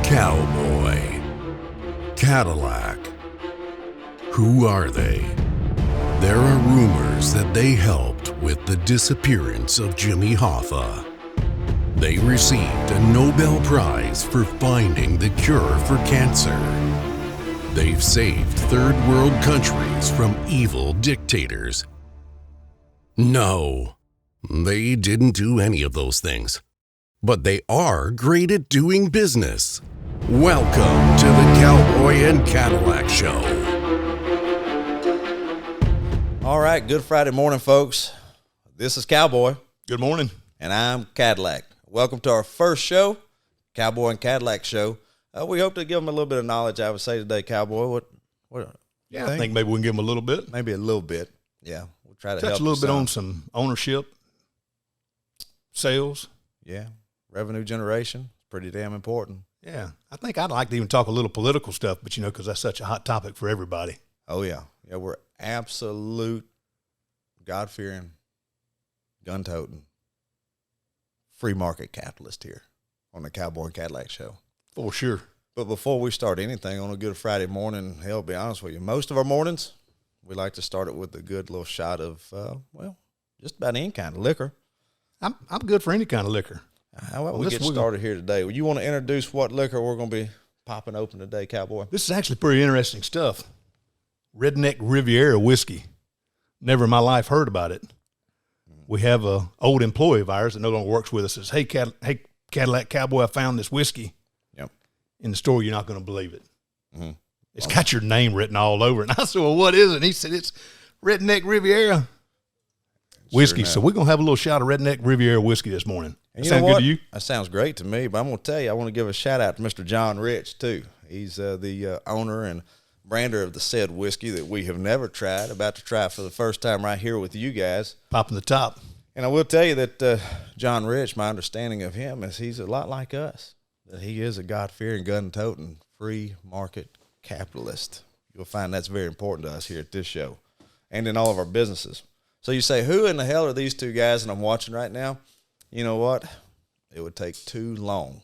Cowboy, Cadillac. Who are they? There are rumors that they helped with the disappearance of Jimmy Hoffa. They received a Nobel Prize for finding the cure for cancer. They've saved third world countries from evil dictators. No, they didn't do any of those things. But they are great at doing business. Welcome to the Cowboy and Cadillac Show. All right, good Friday morning, folks. This is Cowboy. Good morning. And I'm Cadillac. Welcome to our first show, Cowboy and Cadillac Show. We hope to give them a little bit of knowledge, I would say today, Cowboy. What Yeah, I think maybe we can give them a little bit. Maybe a little bit. Yeah, we'll try to touch help a little bit on some ownership, sales. Yeah, revenue generation. Pretty damn important. Yeah, I think I'd like to even talk a little political stuff, but because that's such a hot topic for everybody. Oh, yeah. Yeah, we're absolute God-fearing, gun-toting, free market capitalist here on the Cowboy and Cadillac Show. For sure. But before we start anything on a good Friday morning, hell, be honest with you, most of our mornings, we like to start it with a good little shot of, just about any kind of liquor. I'm good for any kind of liquor. How about we get started here today? Well, you want to introduce what liquor we're going to be popping open today, Cowboy? This is actually pretty interesting stuff. Redneck Riviera whiskey. Never in my life heard about it. We have an old employee of ours that no longer works with us. Says, hey, Cadillac Cowboy, I found this whiskey. Yep. In the store. You're not going to believe it. Mm-hmm. It's got your name written all over it. And I said, well, what is it? And he said, it's Redneck Riviera whiskey. Sure, so we're going to have a little shot of Redneck Riviera whiskey this morning. And sound good to you? That sounds great to me, but I'm going to tell you, I want to give a shout out to Mr. John Rich, too. He's the owner and brander of the said whiskey that we have never tried, about to try for the first time right here with you guys. Popping the top. And I will tell you that John Rich, my understanding of him is he's a lot like us, that he is a God-fearing, gun-toting, free market capitalist. You'll find that's very important to us here at this show and in all of our businesses. So you say, who in the hell are these two guys that I'm watching right now? You know what? It would take too long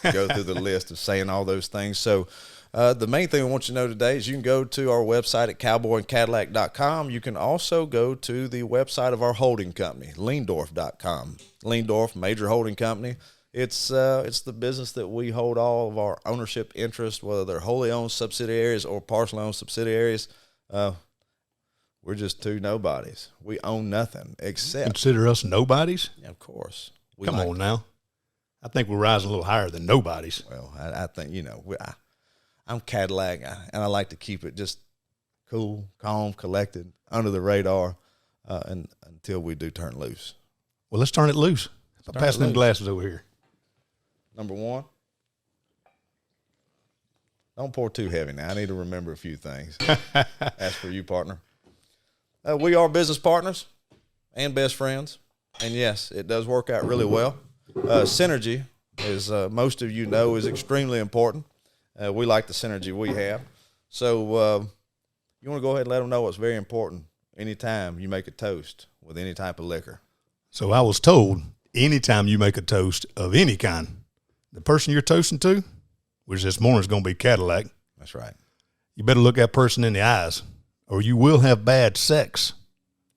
to go through the list of saying all those things. So the main thing I want you to know today is you can go to our website at cowboyandcadillac.com. You can also go to the website of our holding company, Leendorf.com. Leendorf, major holding company. It's the business that we hold all of our ownership interests, whether they're wholly owned subsidiaries or partially owned subsidiaries. We're just two nobodies. We own nothing except. Consider us nobodies? Yeah, of course. Come on now. I think we're rising a little higher than nobodies. Well, I think, I'm Cadillac, and I like to keep it just cool, calm, collected, under the radar, and until we do turn loose. Well, let's turn it loose. Pass them glasses over here. Number one. Don't pour too heavy now. I need to remember a few things. As for you, partner. We are business partners and best friends. And, yes, it does work out really well. Synergy, as most of you know, is extremely important. We like the synergy we have. So you want to go ahead and let them know what's very important anytime you make a toast with any type of liquor. So I was told anytime you make a toast of any kind, the person you're toasting to, which this morning is going to be Cadillac. That's right. You better look that person in the eyes, or you will have bad sex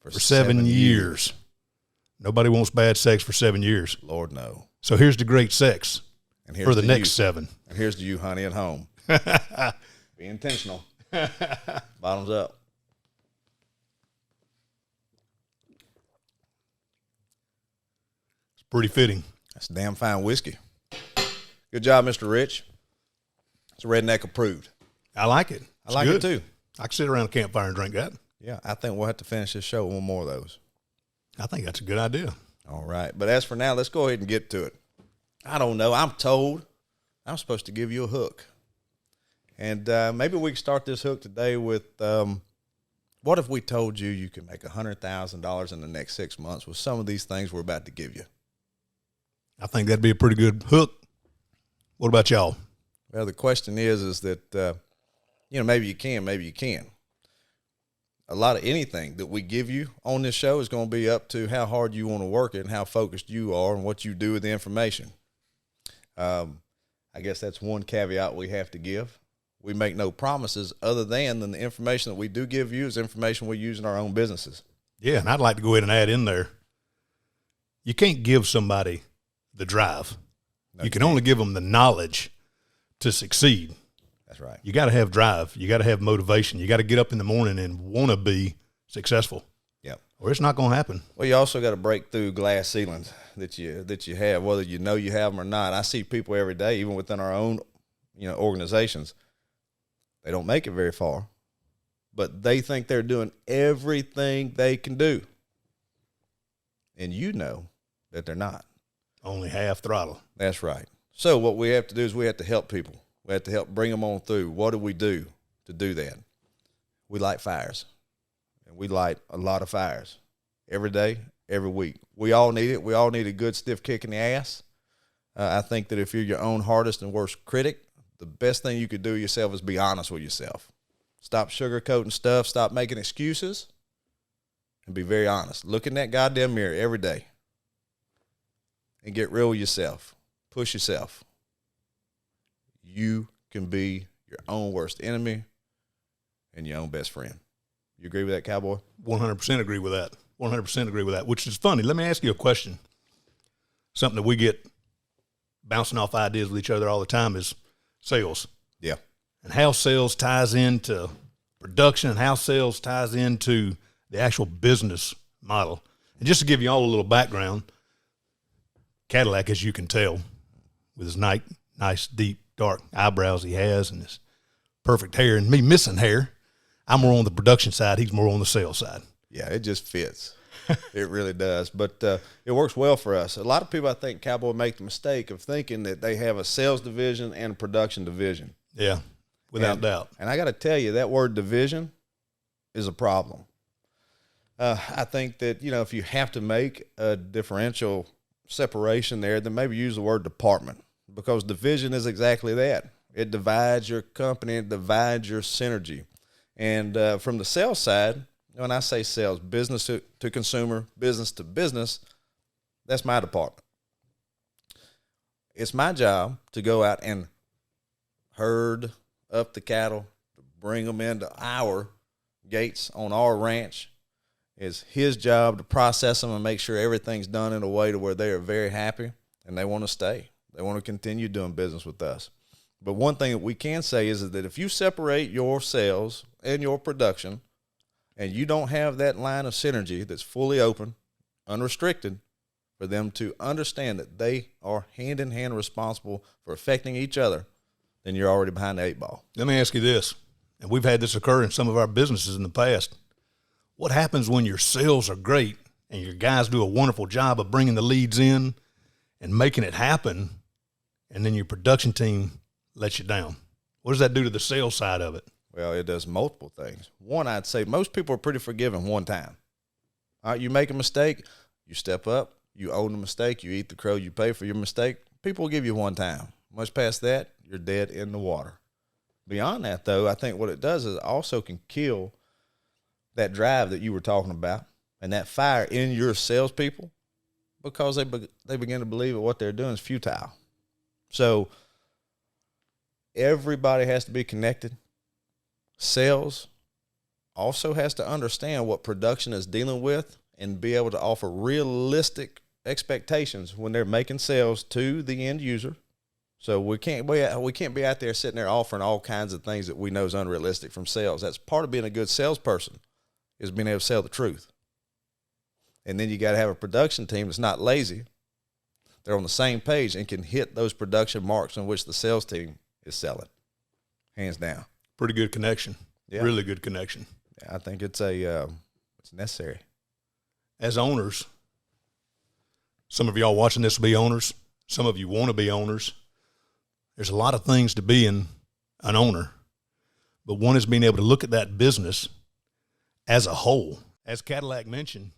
for 7 years. Nobody wants bad sex for 7 years. Lord, no. So here's the great sex for the next 7. And here's to you, honey, at home. Be intentional. Bottoms up. It's pretty fitting. That's damn fine whiskey. Good job, Mr. Rich. It's Redneck approved. I like it. I like it too. I can sit around a campfire and drink that. Yeah, I think we'll have to finish this show with one more of those. I think that's a good idea. All right. But as for now, let's go ahead and get to it. I don't know. I'm told I'm supposed to give you a hook. And maybe we can start this hook today with what if we told you you can make $100,000 in the next 6 months with some of these things we're about to give you? I think that'd be a pretty good hook. What about y'all? Well, the question is that, maybe you can, maybe you can. A lot of anything that we give you on this show is going to be up to how hard you want to work it and how focused you are and what you do with the information. I guess that's one caveat we have to give. We make no promises other than the information that we do give you is information we use in our own businesses. Yeah, and I'd like to go ahead and add in there, you can't give somebody the drive. No, you can only give them the knowledge to succeed. That's right. You got to have drive. You got to have motivation. You got to get up in the morning and want to be successful. Yep. Or it's not going to happen. Well, you also got to break through glass ceilings that you have, whether you know you have them or not. I see people every day, even within our own, organizations. They don't make it very far, but they think they're doing everything they can do, and you know that they're not. Only half throttle. That's right. So what we have to do is we have to help people. We have to help bring them on through. What do we do to do that? We light fires, and we light a lot of fires every day, every week. We all need it. We all need a good stiff kick in the ass. I think that if you're your own hardest and worst critic, the best thing you could do yourself is be honest with yourself. Stop sugarcoating stuff. Stop making excuses, and be very honest. Look in that goddamn mirror every day and get real with yourself. Push yourself. You can be your own worst enemy and your own best friend. You agree with that, cowboy? 100% agree with that. 100% agree with that, which is funny. Let me ask you a question. Something that we get bouncing off ideas with each other all the time is sales. Yeah. And how sales ties into production and how sales ties into the actual business model. And just to give you all a little background, Cadillac, as you can tell, with his nice, deep, dark eyebrows he has and his perfect hair and me missing hair, I'm more on the production side. He's more on the sales side. Yeah, it just fits. It really does. But it works well for us. A lot of people, I think, cowboy, make the mistake of thinking that they have a sales division and a production division. Yeah, without doubt. And I got to tell you, that word division is a problem. I think that, if you have to make a differential separation there, then maybe use the word department, because division is exactly that. It divides your company. It divides your synergy. And from the sales side, when I say sales, business to consumer, business to business, that's my department. It's my job to go out and herd up the cattle, to bring them into our gates on our ranch. It's his job to process them and make sure everything's done in a way to where they are very happy and they want to stay. They want to continue doing business with us. But one thing that we can say is that if you separate your sales and your production, and you don't have that line of synergy that's fully open, unrestricted, for them to understand that they are hand-in-hand responsible for affecting each other, then you're already behind the eight ball. Let me ask you this, and we've had this occur in some of our businesses in the past. What happens when your sales are great and your guys do a wonderful job of bringing the leads in and making it happen, and then your production team lets you down? What does that do to the sales side of it? Well, it does multiple things. One, I'd say most people are pretty forgiving one time. All right, you make a mistake, you step up, you own the mistake, you eat the crow, you pay for your mistake. People will give you one time. Much past that, you're dead in the water. Beyond that, though, I think what it does is it also can kill that drive that you were talking about and that fire in your salespeople, because they begin to believe that what they're doing is futile. So everybody has to be connected. Sales also has to understand what production is dealing with and be able to offer realistic expectations when they're making sales to the end user. So we can't be out there sitting there offering all kinds of things that we know is unrealistic from sales. That's part of being a good salesperson, is being able to sell the truth. And then you got to have a production team that's not lazy. They're on the same page and can hit those production marks in which the sales team is selling, hands down. Pretty good connection. Yeah. Really good connection. I think it's necessary. As owners, some of y'all watching this will be owners. Some of you want to be owners. There's a lot of things to being an owner, but one is being able to look at that business as a whole. As Cadillac mentioned,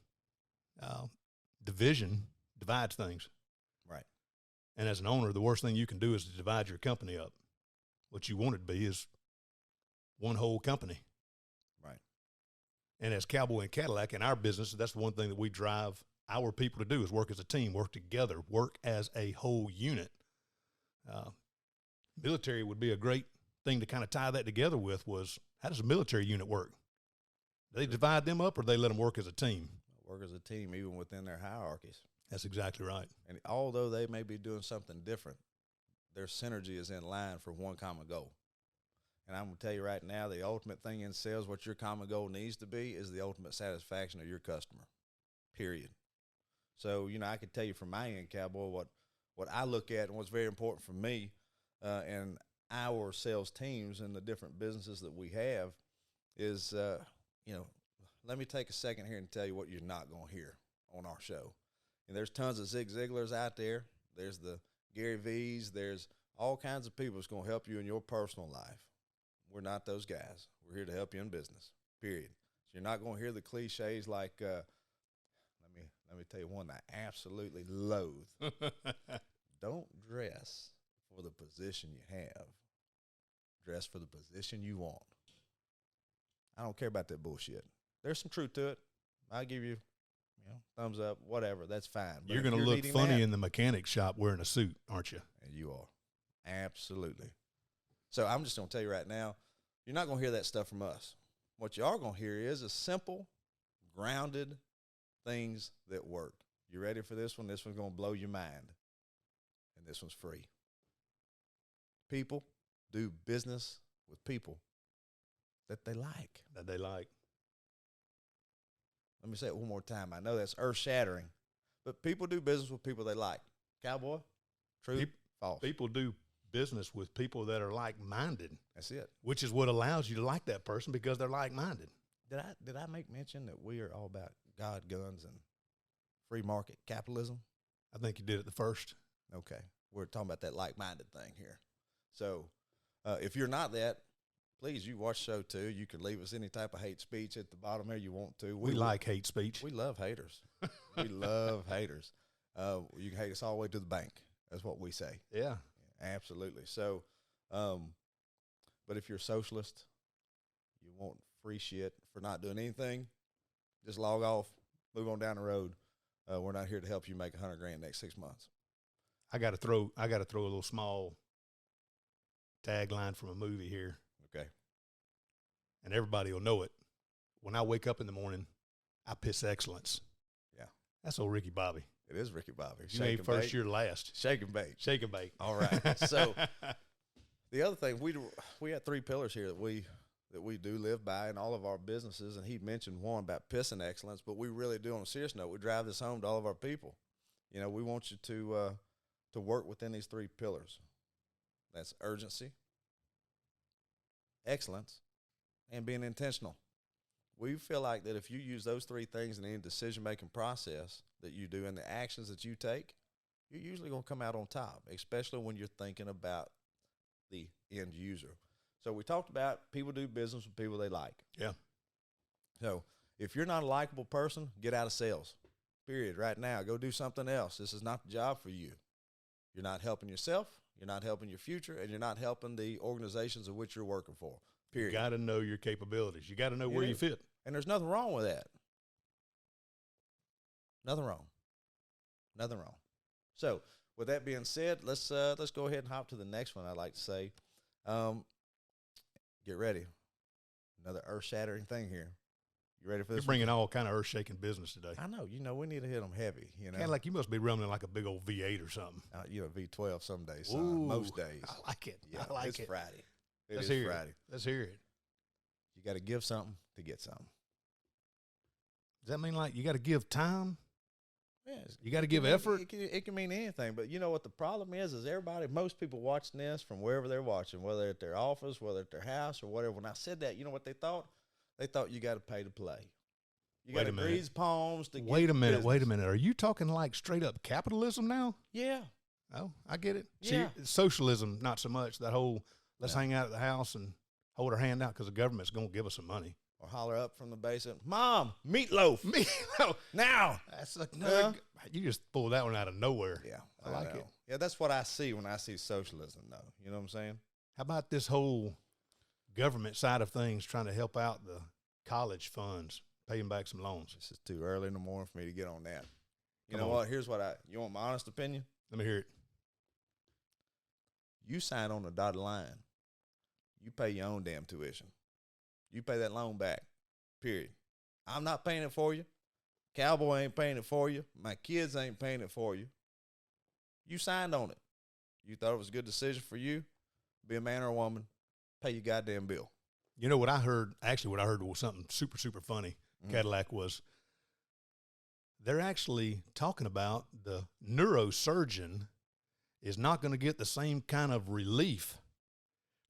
division divides things. Right. And as an owner, the worst thing you can do is to divide your company up. What you want it to be is one whole company. Right. And as Cowboy and Cadillac in our business, that's the one thing that we drive our people to do, is work as a team, work together, work as a whole unit. Military would be a great thing to kind of tie that together with was, how does a military unit work? Do they divide them up or do they let them work as a team? Work as a team, even within their hierarchies. That's exactly right. And although they may be doing something different, their synergy is in line for one common goal. And I'm going to tell you right now, the ultimate thing in sales, what your common goal needs to be, is the ultimate satisfaction of your customer, period. So, I could tell you from my end, Cowboy, what I look at and what's very important for me and our sales teams and the different businesses that we have is, let me take a second here and tell you what you're not going to hear on our show. And there's tons of Zig Ziglars out there. There's the Gary V's. There's all kinds of people that's going to help you in your personal life. We're not those guys. We're here to help you in business, period. So you're not going to hear the cliches like, let me tell you one that I absolutely loathe. Don't dress for the position you have. Dress for the position you want. I don't care about that bullshit. There's some truth to it. I'll give you, thumbs up, whatever. That's fine. But you're going to look funny in the mechanic shop wearing a suit, aren't you? And you are. Absolutely. So I'm just going to tell you right now, you're not going to hear that stuff from us. What you are going to hear is a simple, grounded things that work. You ready for this one? This one's going to blow your mind. And this one's free. People do business with people that they like. Let me say it one more time. I know that's earth-shattering, but people do business with people they like. Cowboy, true, false? People do business with people that are like-minded. That's it. Which is what allows you to like that person, because they're like-minded. Did I make mention that we are all about God, guns, and free market capitalism? I think you did it the first. Okay. We're talking about that like-minded thing here. So if you're not that, please, you watch the show too. You can leave us any type of hate speech at the bottom there you want to. We like hate speech. We love haters. We love haters. You can hate us all the way to the bank. That's what we say. Yeah. Absolutely. So, but if you're a socialist, you want free shit for not doing anything, just log off, move on down the road. We're not here to help you make $100,000 next 6 months. I got to throw a little small tagline from a movie here. Okay. And everybody will know it. When I wake up in the morning, I piss excellence. Yeah. That's old Ricky Bobby. It is Ricky Bobby. You made first, you're last. Shake and bake. Shake and bake. All right. So the other thing, we had 3 pillars here that we do live by in all of our businesses, and he mentioned one about pissing excellence, but we really do on a serious note. We drive this home to all of our people. We want you to work within these 3 pillars. That's urgency, excellence, and being intentional. We feel like that if you use those 3 things in any decision-making process that you do and the actions that you take, you're usually going to come out on top, especially when you're thinking about the end user. So we talked about people do business with people they like. Yeah. So if you're not a likable person, get out of sales, period, right now. Go do something else. This is not the job for you. You're not helping yourself, you're not helping your future, and you're not helping the organizations of which you're working for, period. You got to know your capabilities. You got to know where you fit. And there's nothing wrong with that. Nothing wrong. Nothing wrong. So with that being said, let's go ahead and hop to the next one. I'd like to say, get ready. Another earth-shattering thing here. You ready for this? You're bringing all kind of earth-shaking business today. I know. We need to hit them heavy. Kind of like you must be running like a big old V8 or something. V12 some days. Ooh, most days. I like it. Yeah, I like it's it. Friday. Let's hear it. Let's hear it. You got to give something to get something. Does that mean like you got to give time? Yeah, you got to give effort? It can mean anything. But you know what the problem is most people watching this from wherever they're watching, whether at their office, whether at their house or whatever. When I said that, you know what they thought? They thought you got to pay to play. You got to grease palms to get Wait a minute. business. Wait a minute. Are you talking like straight up capitalism now? Yeah. Oh, I get it. Yeah. See, socialism, not so much. That whole let's hang out at the house and hold our hand out because the government's going to give us some money. Or holler up from the basement, Mom, meatloaf. Meatloaf. Now. That's another, you just pulled that one out of nowhere. Yeah. I like it. Yeah, that's what I see when I see socialism, though. You know what I'm saying? How about this whole government side of things trying to help out the college funds, paying back some loans? This is too early in the morning for me to get on that. You know what? Here's what you want my honest opinion? Let me hear it. You sign on the dotted line. You pay your own damn tuition. You pay that loan back, period. I'm not paying it for you. Cowboy ain't paying it for you. My kids ain't paying it for you. You signed on it. You thought it was a good decision for you. Be a man or a woman. Pay your goddamn bill. You know what I heard? Actually, what I heard was something super, super funny. Cadillac was, they're actually talking about the neurosurgeon is not going to get the same kind of relief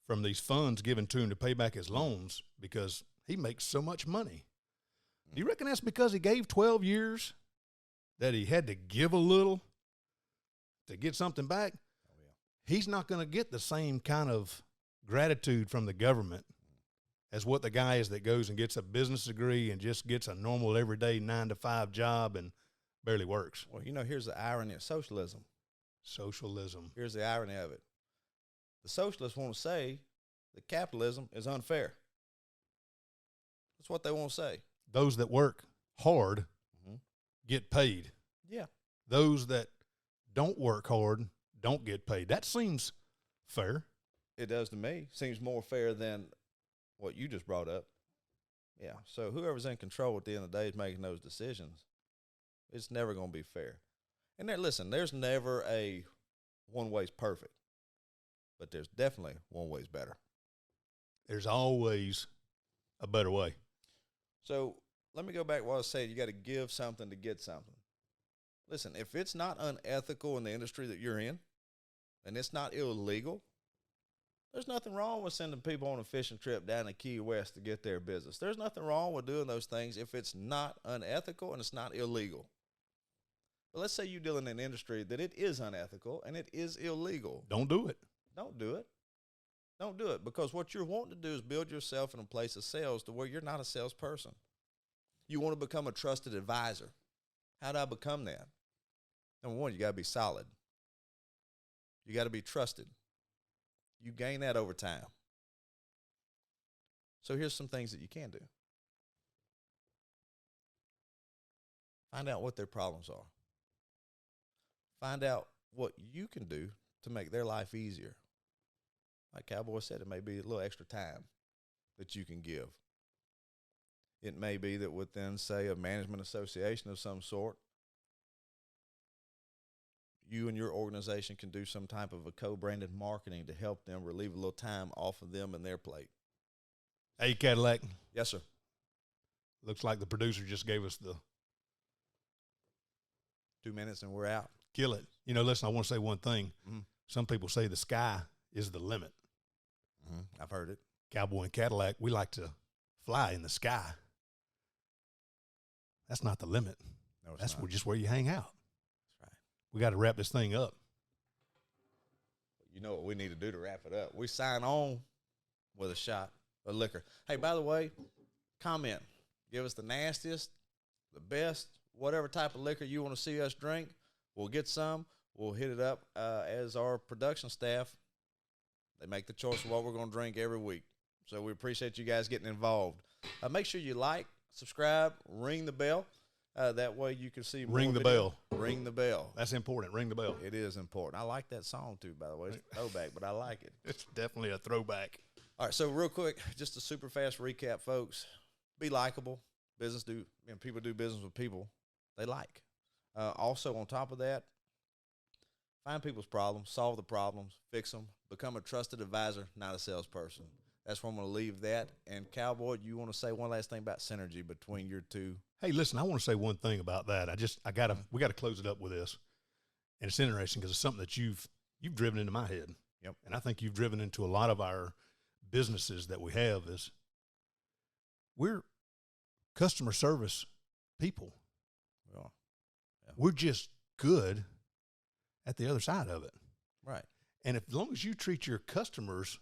from these funds given to him to pay back his loans because he makes so much money. Do you reckon that's because he gave 12 years that he had to give a little to get something back? Oh, yeah. He's not going to get the same kind of gratitude from the government as what the guy is that goes and gets a business degree and just gets a normal everyday 9-to-5 job and barely works. Well, here's the irony of socialism. Socialism. Here's the irony of it. The socialists want to say that capitalism is unfair. That's what they want to say. Those that work hard get paid. Yeah. Those that don't work hard don't get paid. That seems fair. It does to me. Seems more fair than what you just brought up. Yeah. So whoever's in control at the end of the day is making those decisions. It's never going to be fair. And listen, there's never a one way's perfect, but there's definitely one way's better. There's always a better way. So let me go back to what I said. You got to give something to get something. Listen, if it's not unethical in the industry that you're in, and it's not illegal, there's nothing wrong with sending people on a fishing trip down to Key West to get their business. There's nothing wrong with doing those things if it's not unethical and it's not illegal. But let's say you deal in an industry that it is unethical and it is illegal. Don't do it. Don't do it. Don't do it, because what you're wanting to do is build yourself in a place of sales to where you're not a salesperson. You want to become a trusted advisor. How do I become that? Number one, you got to be solid. You got to be trusted. You gain that over time. So here's some things that you can do. Find out what their problems are. Find out what you can do to make their life easier. Like Cowboy said, it may be a little extra time that you can give. It may be that within, say, a management association of some sort, you and your organization can do some type of a co-branded marketing to help them relieve a little time off of them and their plate. Hey, Cadillac. Yes, sir. Looks like the producer just gave us the 2 minutes and we're out. Kill it. Listen, I want to say one thing. Mm-hmm. Some people say the sky is the limit. Mm-hmm. I've heard it. Cowboy and Cadillac, we like to fly in the sky. That's not the limit. No, it's That's not. just where you hang out. That's right. We got to wrap this thing up. You know what we need to do to wrap it up? We sign on with a shot of liquor. Hey, by the way, comment. Give us the nastiest, the best, whatever type of liquor you want to see us drink. We'll get some. We'll hit it up as our production staff. They make the choice of what we're going to drink every week. So we appreciate you guys getting involved. Make sure you like, subscribe, ring the bell. That way you can see more Ring the video. bell. Ring the bell. That's important. Ring the bell. It is important. I like that song too, by the way. It's a throwback, but I like it. It's definitely a throwback. All right, so real quick, just a super fast recap, folks. Be likable. People do business with people they like. Also, on top of that, find people's problems, solve the problems, fix them, become a trusted advisor, not a salesperson. That's where I'm going to leave that. And Cowboy, you want to say one last thing about synergy between your two? Hey, listen, I want to say one thing about that. We got to close it up with this. And it's interesting because it's something that you've driven into my head. Yep. And I think you've driven into a lot of our businesses that we have is we're customer service people. Yeah. We're just good at the other side of it. Right. And as long as you treat your customers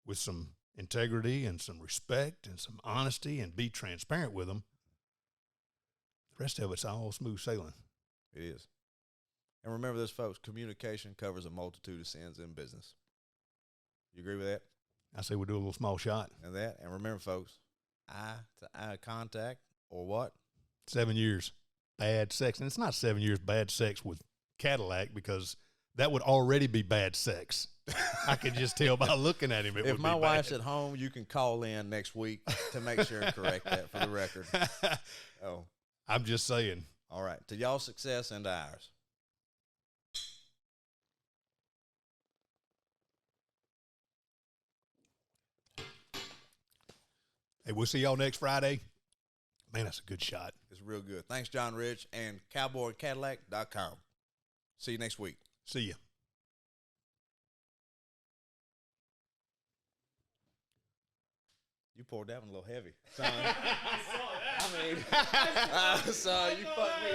with some integrity and some respect and some honesty and be transparent with them, the rest of it's all smooth sailing. It is. And remember this, folks, communication covers a multitude of sins in business. You agree with that? I say we do a little small shot. And remember, folks, eye-to-eye contact or what? 7 years bad sex. And it's not 7 years bad sex with Cadillac because that would already be bad sex. I could just tell by looking at him. It If would my be wife's bad. at home, you can call in next week to make sure and correct that for the record. Oh, I'm just saying. all right. To y'all's success and to ours. Hey, we'll see y'all next Friday. Man, that's a good shot. It's real good. Thanks, John Rich and cowboycadillac.com. See you next week. See ya. You poured that one a little heavy, son. I saw that. I mean, son, you fucked me.